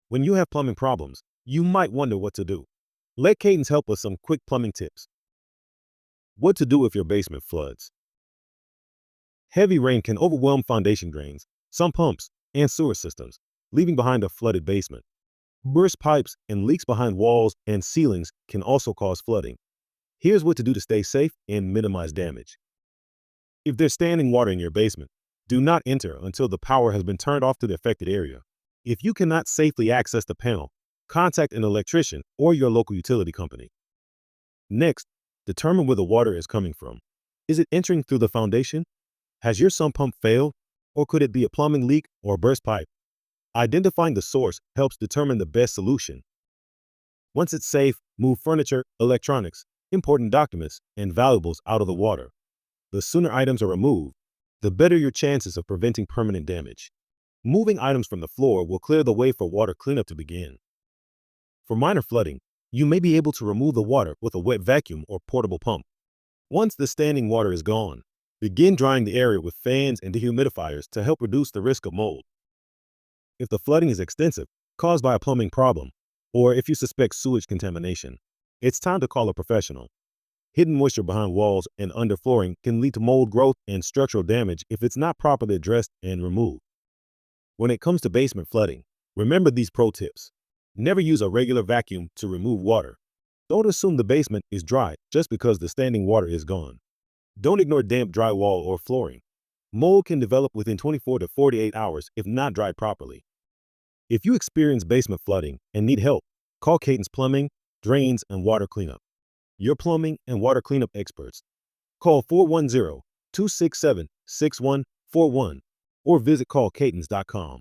When you have plumbing problems, you might wonder what to do. Let Catons help with some quick plumbing tips. What to do if your basement floods. Heavy rain can overwhelm foundation drains, some pumps, and sewer systems, leaving behind a flooded basement. Burst pipes and leaks behind walls and ceilings can also cause flooding. Here's what to do to stay safe and minimize damage. If there's standing water in your basement, do not enter until the power has been turned off to the affected area. If you cannot safely access the panel, contact an electrician or your local utility company. Next, determine where the water is coming from. Is it entering through the foundation? Has your sump pump failed? Or could it be a plumbing leak or a burst pipe? Identifying the source helps determine the best solution. Once it's safe, move furniture, electronics, important documents, and valuables out of the water. The sooner items are removed, the better your chances of preventing permanent damage. Moving items from the floor will clear the way for water cleanup to begin. For minor flooding, you may be able to remove the water with a wet vacuum or portable pump. Once the standing water is gone, begin drying the area with fans and dehumidifiers to help reduce the risk of mold. If the flooding is extensive, caused by a plumbing problem, or if you suspect sewage contamination, it's time to call a professional. Hidden moisture behind walls and under flooring can lead to mold growth and structural damage if it's not properly addressed and removed. When it comes to basement flooding, remember these pro tips. Never use a regular vacuum to remove water. Don't assume the basement is dry just because the standing water is gone. Don't ignore damp drywall or flooring. Mold can develop within 24 to 48 hours if not dried properly. If you experience basement flooding and need help, call Catons Plumbing, Drains, and Water Cleanup. Your plumbing and water cleanup experts. Call 410-267-6141 or visit callcatons.com.